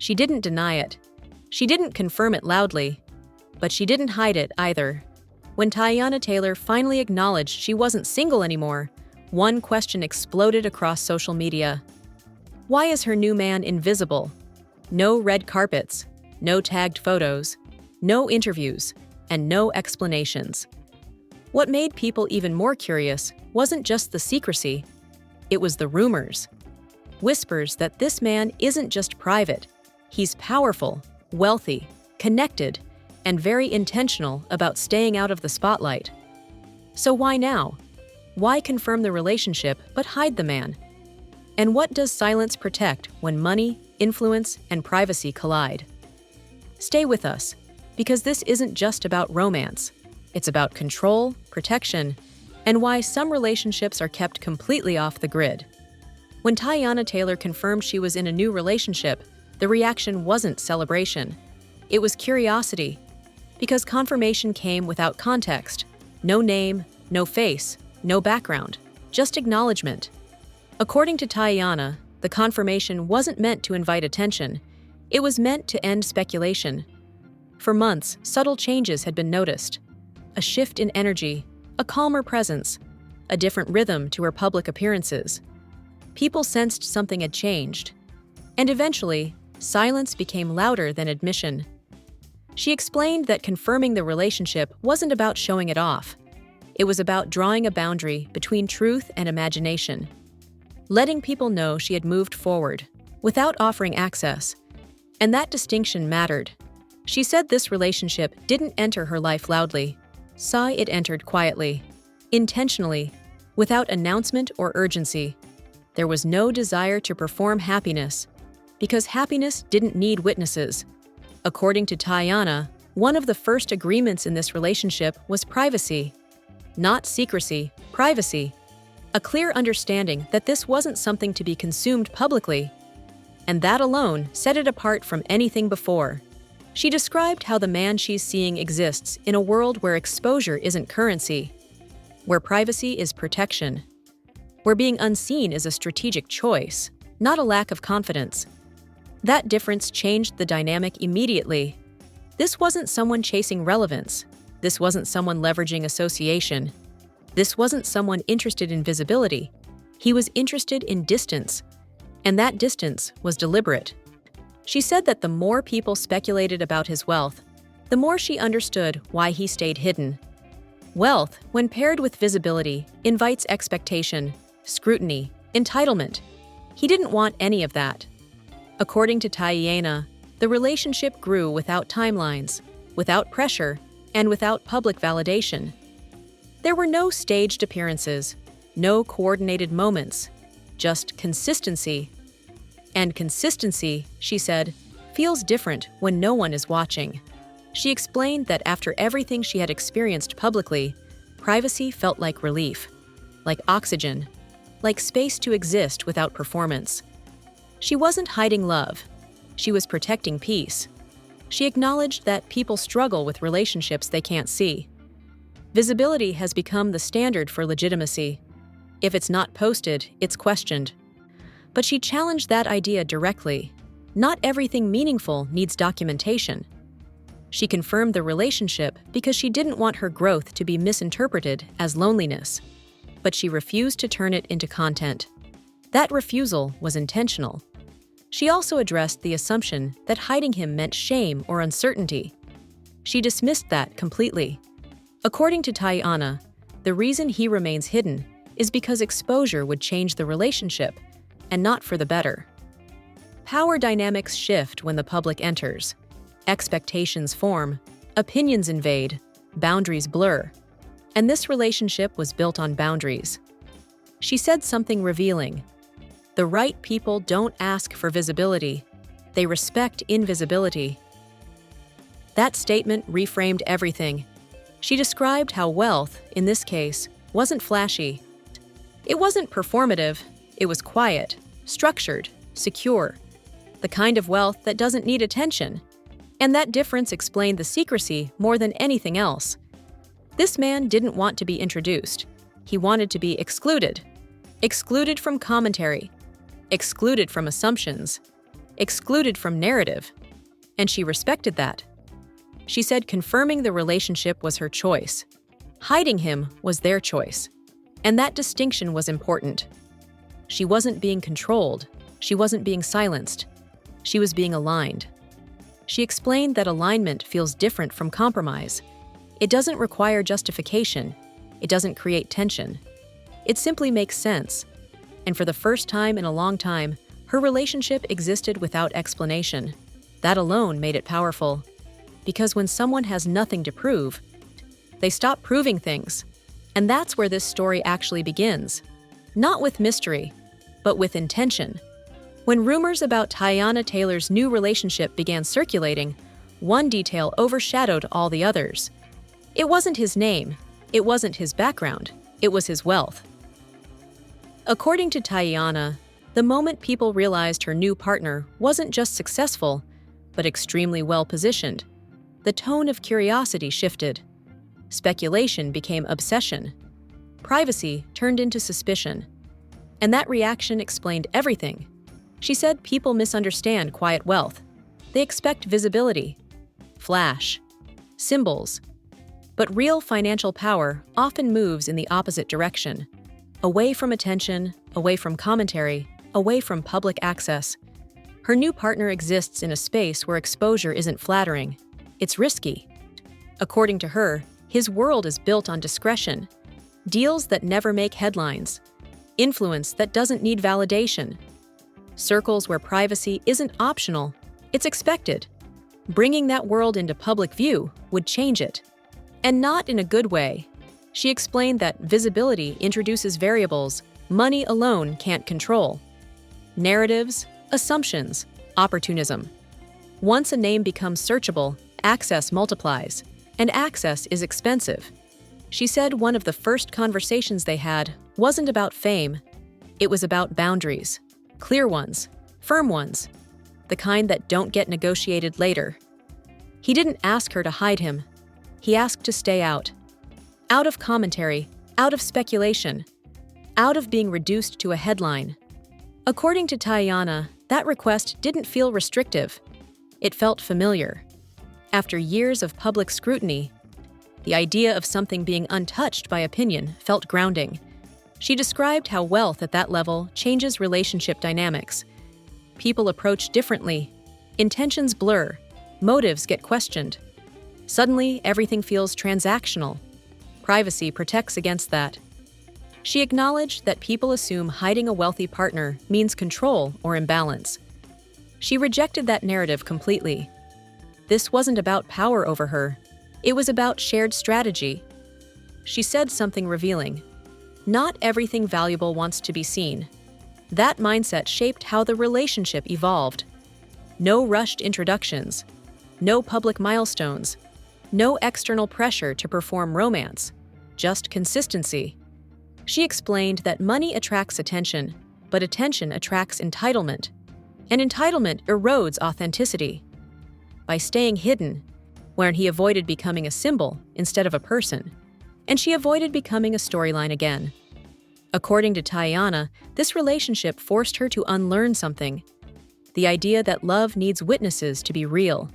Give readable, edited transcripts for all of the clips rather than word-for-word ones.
She didn't deny it. She didn't confirm it loudly. But she didn't hide it either. When Teyana Taylor finally acknowledged she wasn't single anymore, one question exploded across social media. Why is her new man invisible? No red carpets, no tagged photos, no interviews, and no explanations. What made people even more curious wasn't just the secrecy, it was the rumors. Whispers that this man isn't just private, he's powerful, wealthy, connected, and very intentional about staying out of the spotlight. So why now? Why confirm the relationship but hide the man? And what does silence protect when money, influence, and privacy collide? Stay with us, because this isn't just about romance. It's about control, protection, and why some relationships are kept completely off the grid. When Teyana Taylor confirmed she was in a new relationship, the reaction wasn't celebration. It was curiosity, because confirmation came without context. No name, no face, no background, just acknowledgement. According to Teyana, the confirmation wasn't meant to invite attention. It was meant to end speculation. For months, subtle changes had been noticed. A shift in energy, a calmer presence, a different rhythm to her public appearances. People sensed something had changed. And eventually, silence became louder than admission. She explained that confirming the relationship wasn't about showing it off. It was about drawing a boundary between truth and imagination. Letting people know she had moved forward, without offering access. And that distinction mattered. She said this relationship didn't enter her life loudly. It entered quietly, intentionally, without announcement or urgency. There was no desire to perform happiness, because happiness didn't need witnesses. According to Teyana, one of the first agreements in this relationship was privacy. Not secrecy, privacy. A clear understanding that this wasn't something to be consumed publicly. And that alone set it apart from anything before. She described how the man she's seeing exists in a world where exposure isn't currency, where privacy is protection, where being unseen is a strategic choice, not a lack of confidence. That difference changed the dynamic immediately. This wasn't someone chasing relevance. This wasn't someone leveraging association. This wasn't someone interested in visibility. He was interested in distance, and that distance was deliberate. She said that the more people speculated about his wealth, the more she understood why he stayed hidden. Wealth, when paired with visibility, invites expectation, scrutiny, entitlement. He didn't want any of that. According to Teyana, the relationship grew without timelines, without pressure, and without public validation. There were no staged appearances, no coordinated moments, just consistency. And consistency, she said, feels different when no one is watching. She explained that after everything she had experienced publicly, privacy felt like relief, like oxygen, like space to exist without performance. She wasn't hiding love. She was protecting peace. She acknowledged that people struggle with relationships they can't see. Visibility has become the standard for legitimacy. If it's not posted, it's questioned. But she challenged that idea directly. Not everything meaningful needs documentation. She confirmed the relationship because she didn't want her growth to be misinterpreted as loneliness. But she refused to turn it into content. That refusal was intentional. She also addressed the assumption that hiding him meant shame or uncertainty. She dismissed that completely. According to Teyana, the reason he remains hidden is because exposure would change the relationship, and not for the better. Power dynamics shift when the public enters. Expectations form, opinions invade, boundaries blur. And this relationship was built on boundaries. She said something revealing. The right people don't ask for visibility. They respect invisibility. That statement reframed everything. She described how wealth, in this case, wasn't flashy. It wasn't performative. It was quiet, structured, secure. The kind of wealth that doesn't need attention. And that difference explained the secrecy more than anything else. This man didn't want to be introduced. He wanted to be excluded. Excluded from commentary. Excluded from assumptions. excluded from narrative, and she respected that. She said confirming the relationship was her choice. Hiding him was their choice. And that distinction was important. She wasn't being controlled. She wasn't being silenced. She was being aligned. She explained that alignment feels different from compromise. It doesn't require justification. It doesn't create tension. It simply makes sense. And for the first time in a long time, her relationship existed without explanation. That alone made it powerful. Because when someone has nothing to prove, they stop proving things. And that's where this story actually begins. Not with mystery, but with intention. When rumors about Teyana Taylor's new relationship began circulating, one detail overshadowed all the others. It wasn't his name. It wasn't his background. It was his wealth. According to Teyana, the moment people realized her new partner wasn't just successful, but extremely well-positioned, the tone of curiosity shifted. Speculation became obsession. Privacy turned into suspicion. And that reaction explained everything. She said people misunderstand quiet wealth. They expect visibility, flash, symbols. But real financial power often moves in the opposite direction. Away from attention, away from commentary, away from public access. Her new partner exists in a space where exposure isn't flattering. It's risky. According to her, his world is built on discretion, deals that never make headlines, influence that doesn't need validation, circles where privacy isn't optional, it's expected. Bringing that world into public view would change it. And not in a good way. She explained that visibility introduces variables money alone can't control. Narratives, assumptions, opportunism. Once a name becomes searchable, access multiplies. And access is expensive. She said one of the first conversations they had wasn't about fame. It was about boundaries. Clear ones. Firm ones. The kind that don't get negotiated later. He didn't ask her to hide him. He asked to stay out. Out of commentary. Out of speculation. Out of being reduced to a headline. According to Teyana, that request didn't feel restrictive. It felt familiar. After years of public scrutiny, the idea of something being untouched by opinion felt grounding. She described how wealth at that level changes relationship dynamics. People approach differently. Intentions blur. Motives get questioned. Suddenly, everything feels transactional. Privacy protects against that. She acknowledged that people assume hiding a wealthy partner means control or imbalance. She rejected that narrative completely. This wasn't about power over her. It was about shared strategy. She said something revealing. Not everything valuable wants to be seen. That mindset shaped how the relationship evolved. No rushed introductions. No public milestones. No external pressure to perform romance. Just consistency. She explained that money attracts attention, but attention attracts entitlement. And entitlement erodes authenticity. By staying hidden, wherein he avoided becoming a symbol instead of a person, and she avoided becoming a storyline again. According to Teyana, this relationship forced her to unlearn something. The idea that love needs witnesses to be real,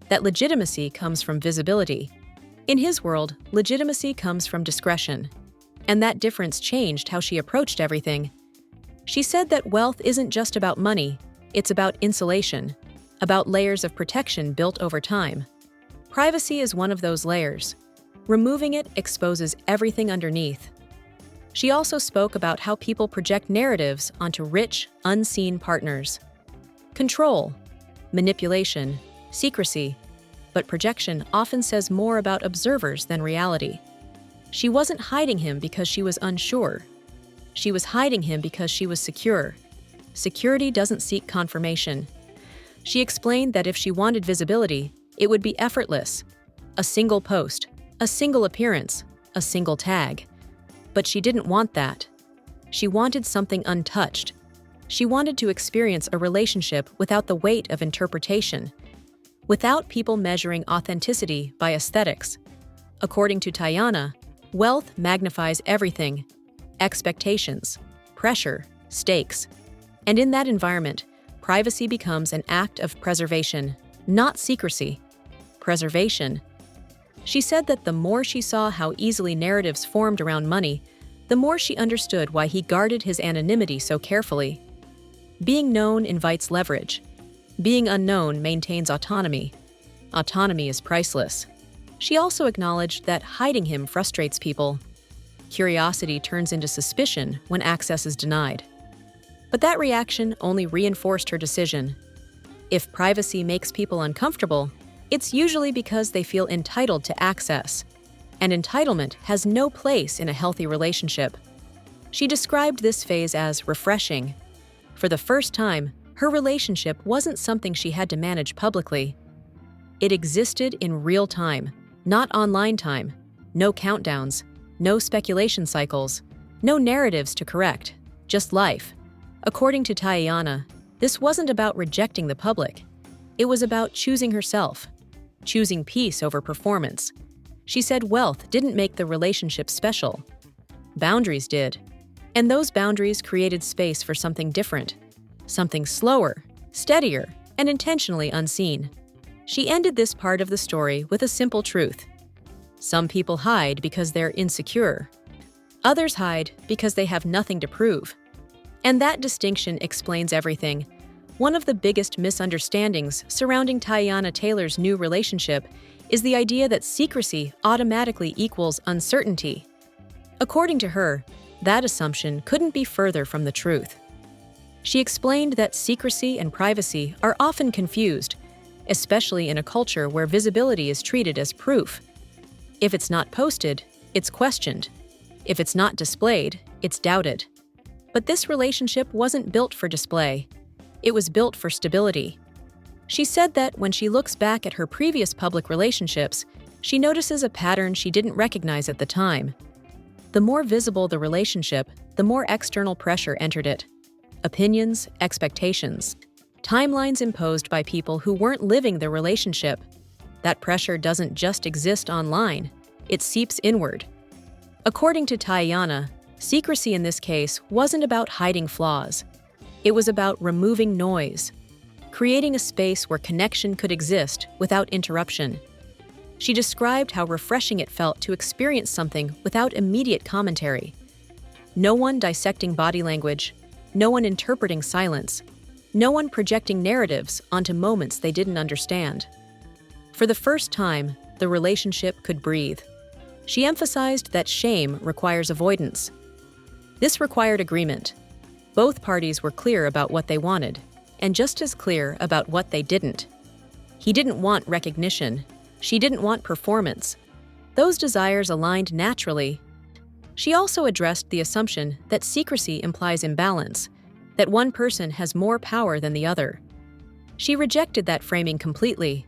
that legitimacy comes from visibility. In his world, legitimacy comes from discretion, and that difference changed how she approached everything. She said that wealth isn't just about money, it's about insulation, about layers of protection built over time. Privacy is one of those layers. Removing it exposes everything underneath. She also spoke about how people project narratives onto rich, unseen partners. Control, manipulation, secrecy, but projection often says more about observers than reality. She wasn't hiding him because she was unsure. She was hiding him because she was secure. Security doesn't seek confirmation. She explained that if she wanted visibility, it would be effortless. A single post, a single appearance, a single tag. But she didn't want that. She wanted something untouched. She wanted to experience a relationship without the weight of interpretation, without people measuring authenticity by aesthetics. According to Teyana, wealth magnifies everything: expectations, pressure, stakes. And in that environment, privacy becomes an act of preservation, not secrecy. Preservation. She said that the more she saw how easily narratives formed around money, the more she understood why he guarded his anonymity so carefully. Being known invites leverage. Being unknown maintains autonomy. Autonomy is priceless. She also acknowledged that hiding him frustrates people. Curiosity turns into suspicion when access is denied. But that reaction only reinforced her decision. If privacy makes people uncomfortable, it's usually because they feel entitled to access. And entitlement has no place in a healthy relationship. She described this phase as refreshing. For the first time, her relationship wasn't something she had to manage publicly. It existed in real time, not online time. No countdowns, no speculation cycles, no narratives to correct, just life. According to Teyana, this wasn't about rejecting the public. It was about choosing herself, choosing peace over performance. She said wealth didn't make the relationship special. Boundaries did. And those boundaries created space for something different, something slower, steadier, and intentionally unseen. She ended this part of the story with a simple truth. Some people hide because they're insecure. Others hide because they have nothing to prove. And that distinction explains everything. One of the biggest misunderstandings surrounding Teyana Taylor's new relationship is the idea that secrecy automatically equals uncertainty. According to her, that assumption couldn't be further from the truth. She explained that secrecy and privacy are often confused, especially in a culture where visibility is treated as proof. If it's not posted, it's questioned. If it's not displayed, it's doubted. But this relationship wasn't built for display. It was built for stability. She said that when she looks back at her previous public relationships, she notices a pattern she didn't recognize at the time. The more visible the relationship, the more external pressure entered it. Opinions, expectations, timelines imposed by people who weren't living the relationship. That pressure doesn't just exist online, it seeps inward. According to Teyana, secrecy in this case wasn't about hiding flaws. It was about removing noise, creating a space where connection could exist without interruption. She described how refreshing it felt to experience something without immediate commentary. No one dissecting body language, no one interpreting silence, no one projecting narratives onto moments they didn't understand. For the first time, the relationship could breathe. She emphasized that shame requires avoidance. This required agreement. Both parties were clear about what they wanted, and just as clear about what they didn't. He didn't want recognition. She didn't want performance. Those desires aligned naturally. She also addressed the assumption that secrecy implies imbalance, that one person has more power than the other. She rejected that framing completely.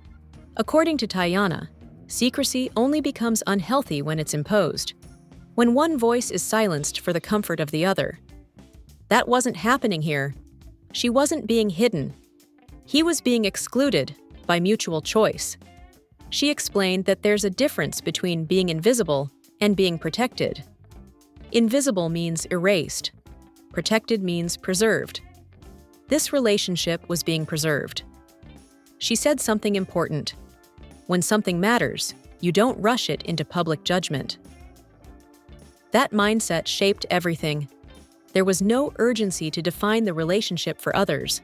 According to Teyana, secrecy only becomes unhealthy when it's imposed, when one voice is silenced for the comfort of the other. That wasn't happening here. She wasn't being hidden. He was being excluded by mutual choice. She explained that there's a difference between being invisible and being protected. Invisible means erased. Protected means preserved. This relationship was being preserved. She said something important. When something matters, you don't rush it into public judgment. That mindset shaped everything. There was no urgency to define the relationship for others,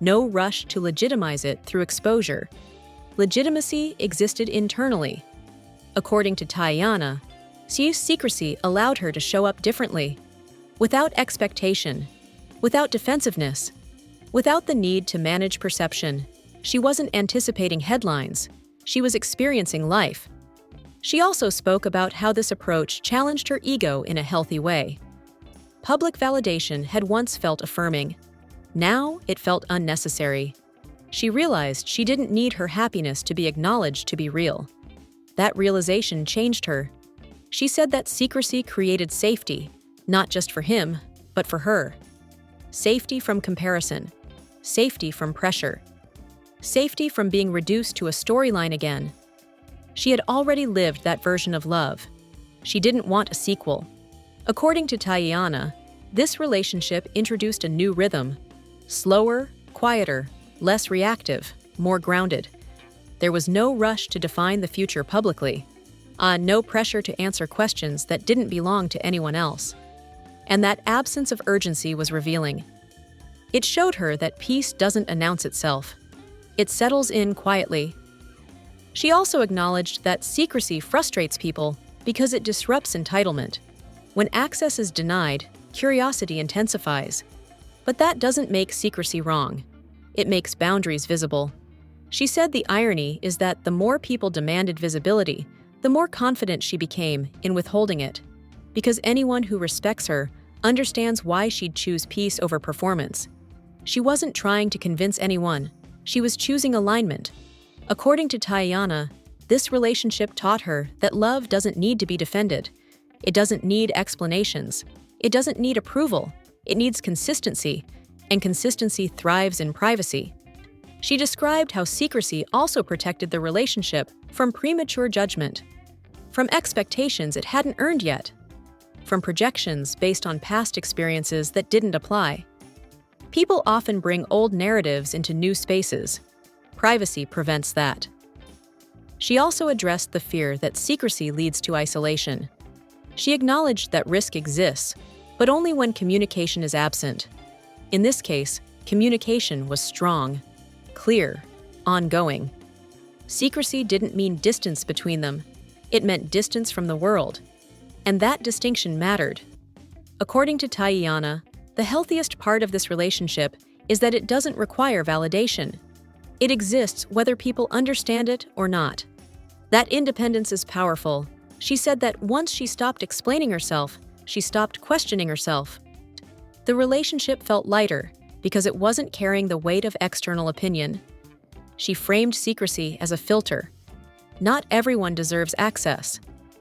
no rush to legitimize it through exposure. Legitimacy existed internally. According to Teyana, secrecy allowed her to show up differently, without expectation, without defensiveness, without the need to manage perception. She wasn't anticipating headlines. She was experiencing life. She also spoke about how this approach challenged her ego in a healthy way. Public validation had once felt affirming. Now it felt unnecessary. She realized she didn't need her happiness to be acknowledged to be real. That realization changed her. She said that secrecy created safety, not just for him, but for her. Safety from comparison. Safety from pressure. Safety from being reduced to a storyline again. She had already lived that version of love. She didn't want a sequel. According to Teyana, this relationship introduced a new rhythm. Slower, quieter, less reactive, more grounded. There was no rush to define the future publicly, no pressure to answer questions that didn't belong to anyone else. And that absence of urgency was revealing. It showed her that peace doesn't announce itself. It settles in quietly. She also acknowledged that secrecy frustrates people because it disrupts entitlement. When access is denied, curiosity intensifies. But that doesn't make secrecy wrong. It makes boundaries visible. She said the irony is that the more people demanded visibility, the more confident she became in withholding it. Because anyone who respects her understands why she'd choose peace over performance. She wasn't trying to convince anyone. She was choosing alignment. According to Teyana, this relationship taught her that love doesn't need to be defended. It doesn't need explanations. It doesn't need approval. It needs consistency, and consistency thrives in privacy. She described how secrecy also protected the relationship from premature judgment, from expectations it hadn't earned yet, from projections based on past experiences that didn't apply. People often bring old narratives into new spaces. Privacy prevents that. She also addressed the fear that secrecy leads to isolation. She acknowledged that risk exists, but only when communication is absent. In this case, communication was strong, clear, ongoing. Secrecy didn't mean distance between them. It meant distance from the world. And that distinction mattered. According to Teyana, the healthiest part of this relationship is that it doesn't require validation. It exists whether people understand it or not. That independence is powerful. She said that once she stopped explaining herself, she stopped questioning herself. The relationship felt lighter because it wasn't carrying the weight of external opinion. She framed secrecy as a filter. Not everyone deserves access.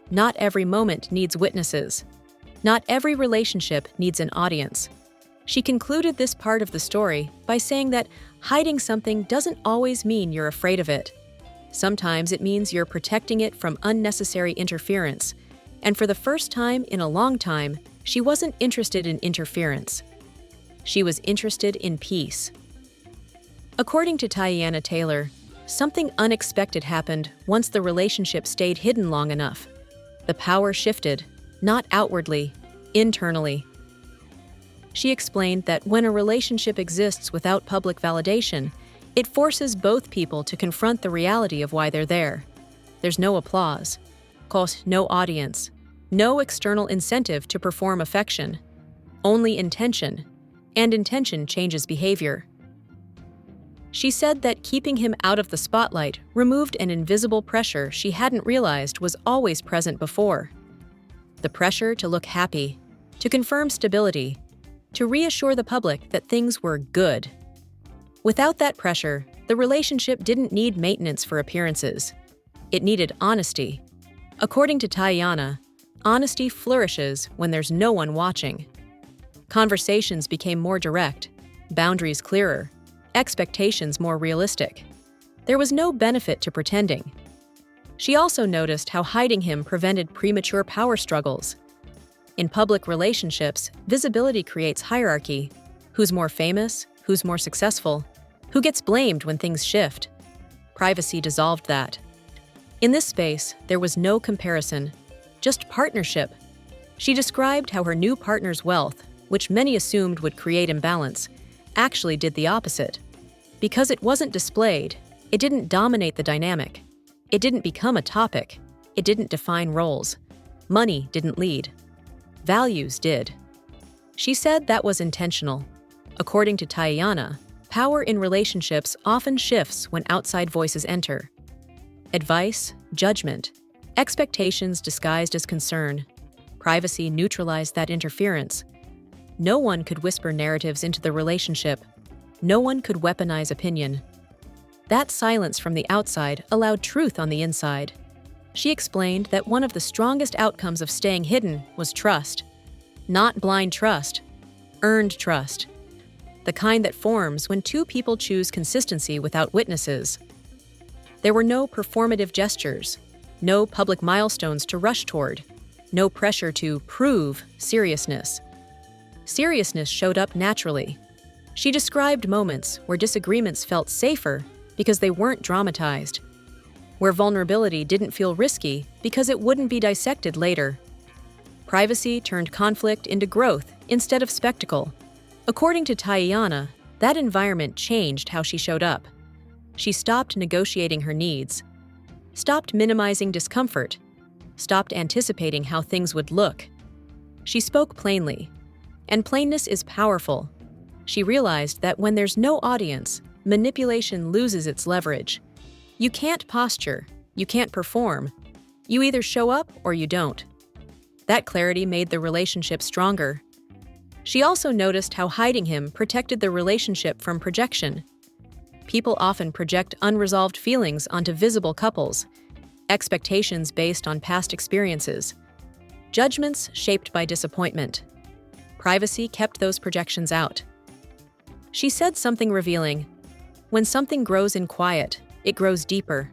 Not every moment needs witnesses. Not every relationship needs an audience. She concluded this part of the story by saying that hiding something doesn't always mean you're afraid of it. Sometimes it means you're protecting it from unnecessary interference. And for the first time in a long time, she wasn't interested in interference. She was interested in peace. According to Teyana Taylor, something unexpected happened once the relationship stayed hidden long enough. The power shifted, not outwardly, internally. She explained that when a relationship exists without public validation, it forces both people to confront the reality of why they're there. There's no applause, no audience, no external incentive to perform affection, only intention, and intention changes behavior. She said that keeping him out of the spotlight removed an invisible pressure she hadn't realized was always present before. The pressure to look happy, to confirm stability, to reassure the public that things were good. Without that pressure, the relationship didn't need maintenance for appearances. It needed honesty. According to Teyana, honesty flourishes when there's no one watching. Conversations became more direct, boundaries clearer, expectations more realistic. There was no benefit to pretending. She also noticed how hiding him prevented premature power struggles. In public relationships, visibility creates hierarchy. Who's more famous? Who's more successful? Who gets blamed when things shift? Privacy dissolved that. In this space, there was no comparison, just partnership. She described how her new partner's wealth, which many assumed would create imbalance, actually did the opposite. Because it wasn't displayed, it didn't dominate the dynamic. It didn't become a topic. It didn't define roles. Money didn't lead. Values did. She said that was intentional. According to Teyana, power in relationships often shifts when outside voices enter. Advice, judgment, expectations disguised as concern. Privacy neutralized that interference. No one could whisper narratives into the relationship. No one could weaponize opinion. That silence from the outside allowed truth on the inside. She explained that one of the strongest outcomes of staying hidden was trust. Not blind trust, earned trust. The kind that forms when two people choose consistency without witnesses. There were no performative gestures, no public milestones to rush toward, no pressure to prove seriousness. Seriousness showed up naturally. She described moments where disagreements felt safer because they weren't dramatized, where vulnerability didn't feel risky because it wouldn't be dissected later. Privacy turned conflict into growth instead of spectacle. According to Teyana, that environment changed how she showed up. She stopped negotiating her needs, stopped minimizing discomfort, stopped anticipating how things would look. She spoke plainly, and plainness is powerful. She realized that when there's no audience, manipulation loses its leverage. You can't posture, you can't perform. You either show up or you don't. That clarity made the relationship stronger. She also noticed how hiding him protected the relationship from projection. People often project unresolved feelings onto visible couples, expectations based on past experiences, judgments shaped by disappointment. Privacy kept those projections out. She said something revealing. When something grows in quiet, it grows deeper.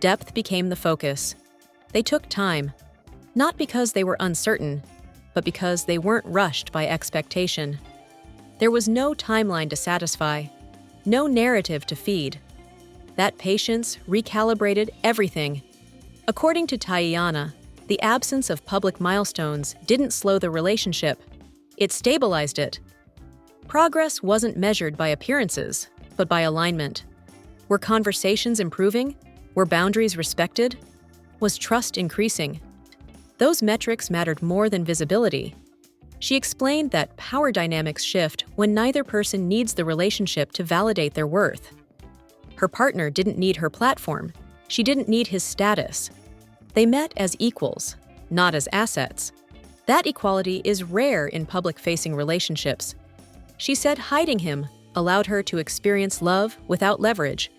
Depth became the focus. They took time, not because they were uncertain, but because they weren't rushed by expectation. There was no timeline to satisfy, no narrative to feed. That patience recalibrated everything. According to Teyana, the absence of public milestones didn't slow the relationship. It stabilized it. Progress wasn't measured by appearances, but by alignment. Were conversations improving? Were boundaries respected? Was trust increasing? Those metrics mattered more than visibility. She explained that power dynamics shift when neither person needs the relationship to validate their worth. Her partner didn't need her platform. She didn't need his status. They met as equals, not as assets. That equality is rare in public-facing relationships. She said hiding him allowed her to experience love without leverage,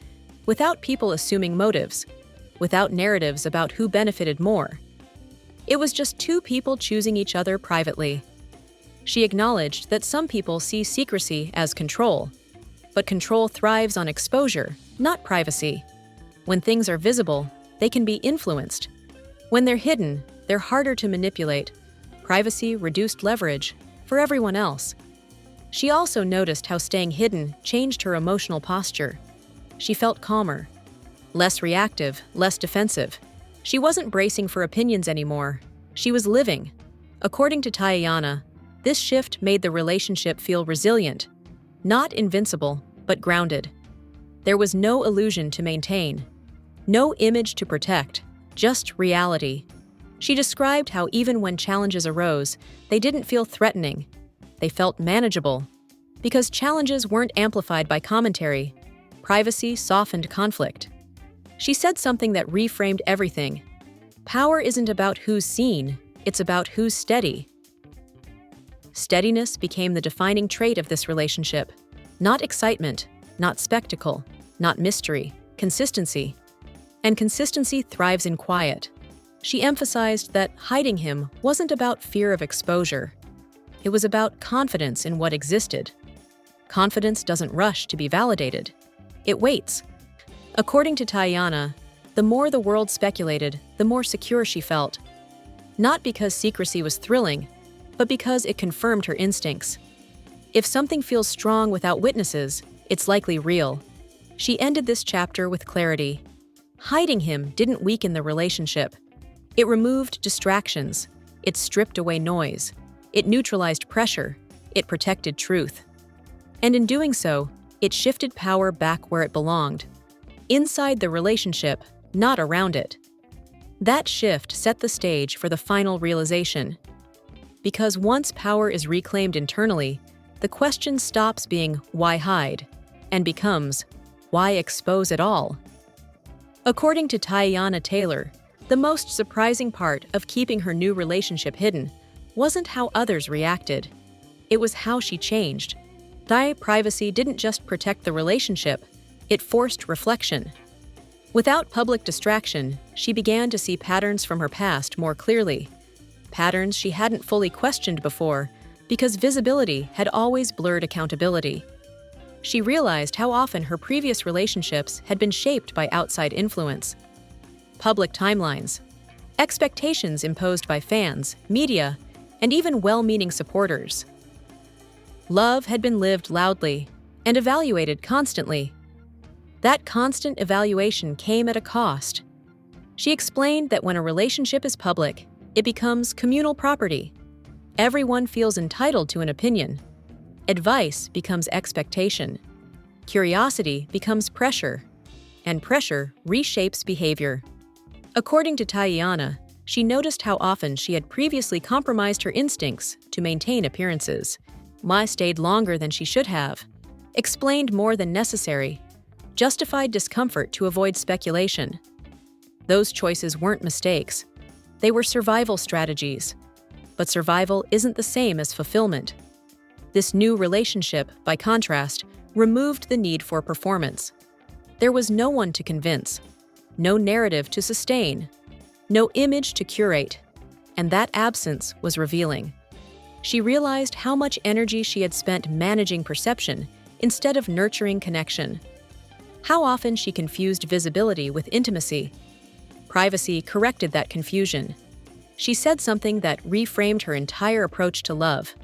without people assuming motives, without narratives about who benefited more. It was just two people choosing each other privately. She acknowledged that some people see secrecy as control, but control thrives on exposure, not privacy. When things are visible, they can be influenced. When they're hidden, they're harder to manipulate. Privacy reduced leverage for everyone else. She also noticed how staying hidden changed her emotional posture. She felt calmer, less reactive, less defensive. She wasn't bracing for opinions anymore. She was living. According to Teyana, this shift made the relationship feel resilient, not invincible, but grounded. There was no illusion to maintain, no image to protect, just reality. She described how even when challenges arose, they didn't feel threatening. They felt manageable. Because challenges weren't amplified by commentary, privacy softened conflict. She said something that reframed everything. Power isn't about who's seen, it's about who's steady. Steadiness became the defining trait of this relationship. Not excitement, not spectacle, not mystery, consistency. And consistency thrives in quiet. She emphasized that hiding him wasn't about fear of exposure. It was about confidence in what existed. Confidence doesn't rush to be validated. It waits. According to Teyana, the more the world speculated, the more secure she felt. Not because secrecy was thrilling, but because it confirmed her instincts. If something feels strong without witnesses, it's likely real. She ended this chapter with clarity. Hiding him didn't weaken the relationship. It removed distractions. It stripped away noise. It neutralized pressure. It protected truth. And in doing so, it shifted power back where it belonged. Inside the relationship, not around it. That shift set the stage for the final realization. Because once power is reclaimed internally, the question stops being why hide and becomes why expose it all. According to Teyana Taylor, the most surprising part of keeping her new relationship hidden wasn't how others reacted. It was how she changed. Privacy didn't just protect the relationship, it forced reflection. Without public distraction, she began to see patterns from her past more clearly. Patterns she hadn't fully questioned before, because visibility had always blurred accountability. She realized how often her previous relationships had been shaped by outside influence. Public timelines, expectations imposed by fans, media, and even well-meaning supporters. Love had been lived loudly and evaluated constantly. That constant evaluation came at a cost. She explained that when a relationship is public, it becomes communal property. Everyone feels entitled to an opinion. Advice becomes expectation. Curiosity becomes pressure. And pressure reshapes behavior. According to Teyana, she noticed how often she had previously compromised her instincts to maintain appearances. Ma stayed longer than she should have, explained more than necessary, justified discomfort to avoid speculation. Those choices weren't mistakes. They were survival strategies. But survival isn't the same as fulfillment. This new relationship, by contrast, removed the need for performance. There was no one to convince, no narrative to sustain, no image to curate, and that absence was revealing. She realized how much energy she had spent managing perception instead of nurturing connection. How often she confused visibility with intimacy. Privacy corrected that confusion. She said something that reframed her entire approach to love.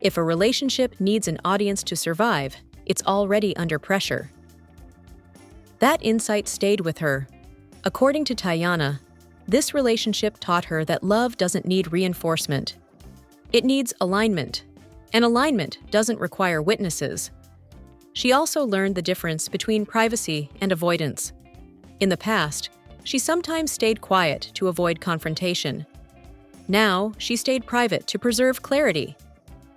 If a relationship needs an audience to survive, it's already under pressure. That insight stayed with her. According to Teyana, this relationship taught her that love doesn't need reinforcement. It needs alignment, and alignment doesn't require witnesses. She also learned the difference between privacy and avoidance. In the past, she sometimes stayed quiet to avoid confrontation. Now, she stayed private to preserve clarity.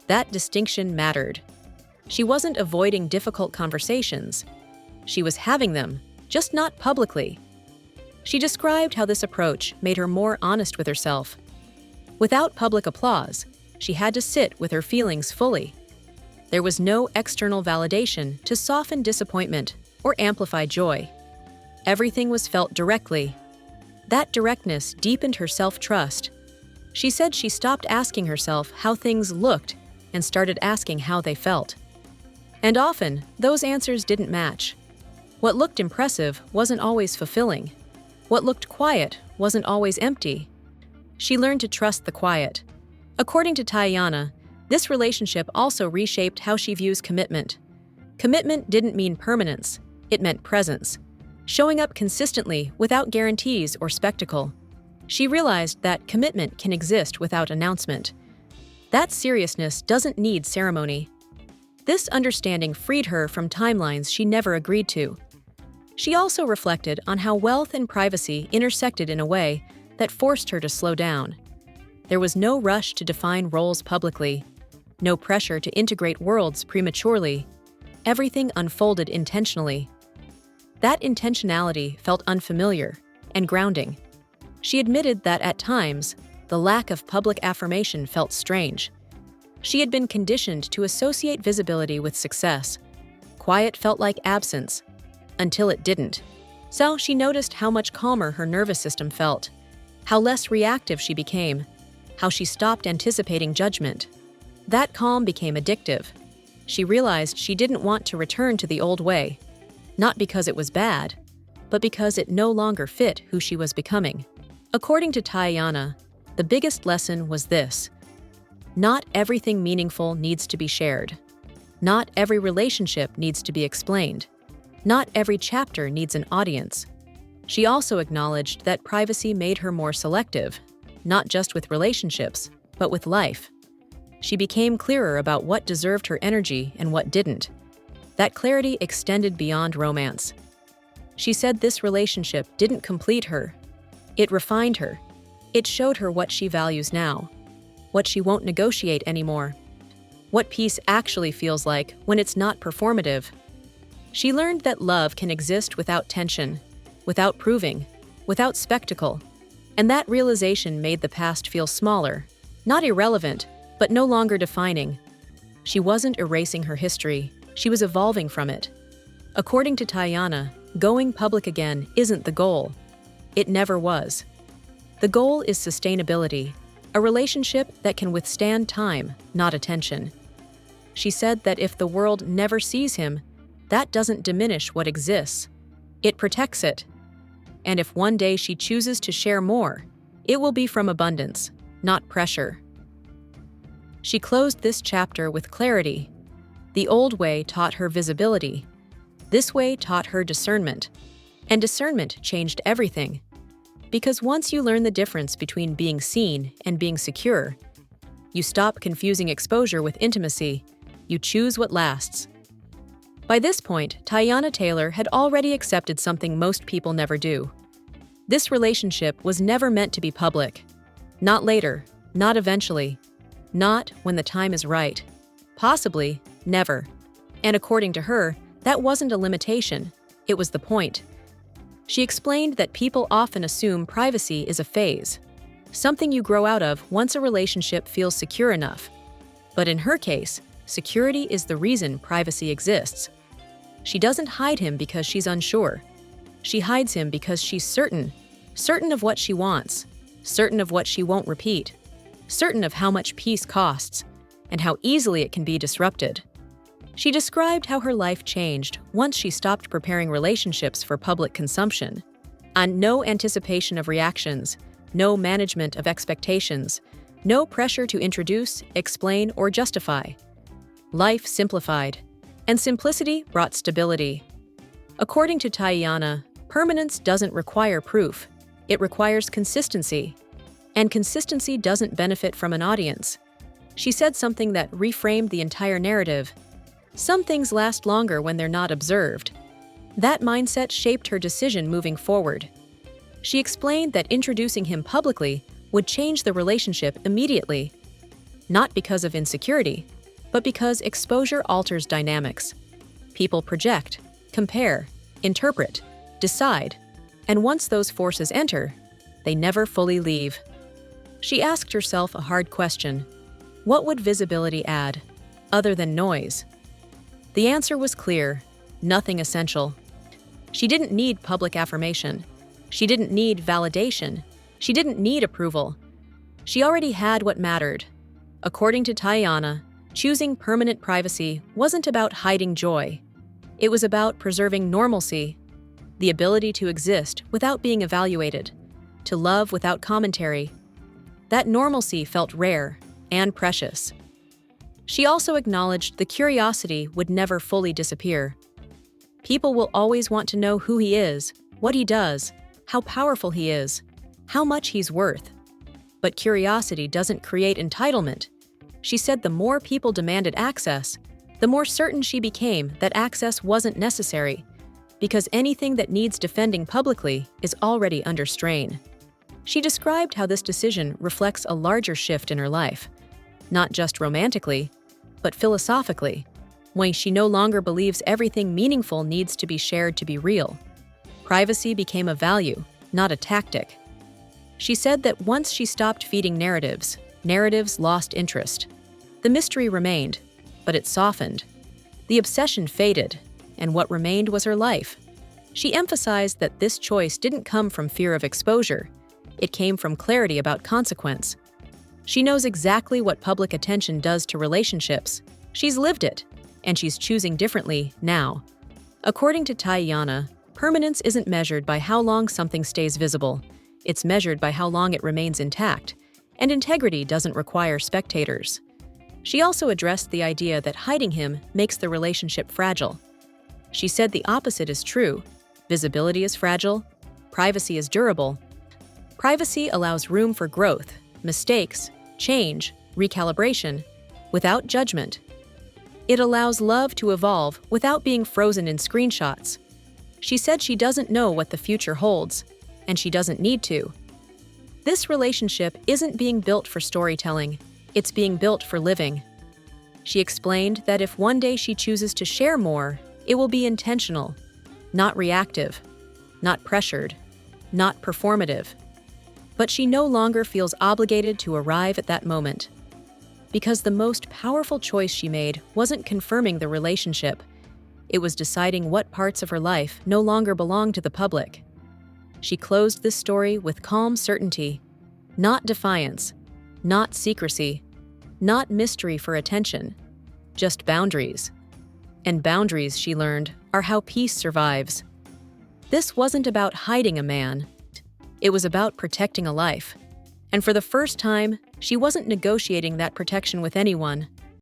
That distinction mattered. She wasn't avoiding difficult conversations. She was having them, just not publicly. She described how this approach made her more honest with herself. Without public applause, she had to sit with her feelings fully. There was no external validation to soften disappointment or amplify joy. Everything was felt directly. That directness deepened her self-trust. She said she stopped asking herself how things looked and started asking how they felt. And often, those answers didn't match. What looked impressive wasn't always fulfilling. What looked quiet wasn't always empty. She learned to trust the quiet. According to Teyana, this relationship also reshaped how she views commitment. Commitment didn't mean permanence, it meant presence. Showing up consistently without guarantees or spectacle. She realized that commitment can exist without announcement. That seriousness doesn't need ceremony. This understanding freed her from timelines she never agreed to. She also reflected on how wealth and privacy intersected in a way that forced her to slow down. There was no rush to define roles publicly, no pressure to integrate worlds prematurely. Everything unfolded intentionally. That intentionality felt unfamiliar and grounding. She admitted that at times, the lack of public affirmation felt strange. She had been conditioned to associate visibility with success. Quiet felt like absence, until it didn't. So she noticed how much calmer her nervous system felt, how less reactive she became, how she stopped anticipating judgment. That calm became addictive. She realized she didn't want to return to the old way, not because it was bad, but because it no longer fit who she was becoming. According to Teyana, the biggest lesson was this: not everything meaningful needs to be shared. Not every relationship needs to be explained. Not every chapter needs an audience. She also acknowledged that privacy made her more selective, not just with relationships, but with life. She became clearer about what deserved her energy and what didn't. That clarity extended beyond romance. She said this relationship didn't complete her. It refined her. It showed her what she values now, what she won't negotiate anymore, what peace actually feels like when it's not performative. She learned that love can exist without tension, without proving, without spectacle, and that realization made the past feel smaller, not irrelevant, but no longer defining. She wasn't erasing her history, she was evolving from it. According to Teyana, going public again isn't the goal. It never was. The goal is sustainability, a relationship that can withstand time, not attention. She said that if the world never sees him, that doesn't diminish what exists. It protects it. And if one day she chooses to share more, it will be from abundance, not pressure. She closed this chapter with clarity, The old way taught her visibility. This way taught her discernment. And discernment changed everything. Because once you learn the difference between being seen and being secure, you stop confusing exposure with intimacy. You choose what lasts. By this point, Teyana Taylor had already accepted something most people never do. This relationship was never meant to be public. Not later, not eventually, not when the time is right. Possibly, never. And according to her, that wasn't a limitation, it was the point. She explained that people often assume privacy is a phase, something you grow out of once a relationship feels secure enough. But in her case, security is the reason privacy exists. She doesn't hide him because she's unsure. She hides him because she's certain of what she wants, certain of what she won't repeat, certain of how much peace costs, and how easily it can be disrupted. She described how her life changed once she stopped preparing relationships for public consumption. And no anticipation of reactions, no management of expectations, no pressure to introduce, explain, or justify. Life simplified, and simplicity brought stability. According to Teyana, permanence doesn't require proof. It requires consistency. And consistency doesn't benefit from an audience. She said something that reframed the entire narrative. Some things last longer when they're not observed. That mindset shaped her decision moving forward. She explained that introducing him publicly would change the relationship immediately. Not because of insecurity, but because exposure alters dynamics. People project, compare, interpret, decide, and once those forces enter, they never fully leave. She asked herself a hard question. What would visibility add, other than noise? The answer was clear: nothing essential. She didn't need public affirmation. She didn't need validation. She didn't need approval. She already had what mattered. According to Teyana, choosing permanent privacy wasn't about hiding joy. It was about preserving normalcy, the ability to exist without being evaluated, to love without commentary. That normalcy felt rare and precious. She also acknowledged the curiosity would never fully disappear. People will always want to know who he is, what he does, how powerful he is, how much he's worth. But curiosity doesn't create entitlement. She said the more people demanded access, the more certain she became that access wasn't necessary, because anything that needs defending publicly is already under strain. She described how this decision reflects a larger shift in her life, not just romantically, but philosophically, when she no longer believes everything meaningful needs to be shared to be real. Privacy became a value, not a tactic. She said that once she stopped feeding narratives lost interest. The mystery remained, but it softened. The obsession faded, and what remained was her life. She emphasized that this choice didn't come from fear of exposure. It came from clarity about consequence. She knows exactly what public attention does to relationships. She's lived it, and she's choosing differently now. According to Teyana, permanence isn't measured by how long something stays visible. It's measured by how long it remains intact, and integrity doesn't require spectators. She also addressed the idea that hiding him makes the relationship fragile. She said the opposite is true. Visibility is fragile. Privacy is durable. Privacy allows room for growth, mistakes, change, recalibration, without judgment. It allows love to evolve without being frozen in screenshots. She said she doesn't know what the future holds, and she doesn't need to. This relationship isn't being built for storytelling, it's being built for living. She explained that if one day she chooses to share more, it will be intentional, not reactive, not pressured, not performative. But she no longer feels obligated to arrive at that moment. Because the most powerful choice she made wasn't confirming the relationship, it was deciding what parts of her life no longer belonged to the public. She closed this story with calm certainty, not defiance, not secrecy, not mystery for attention, just boundaries. And boundaries, she learned, are how peace survives. This wasn't about hiding a man. It was about protecting a life. And for the first time, she wasn't negotiating that protection with anyone.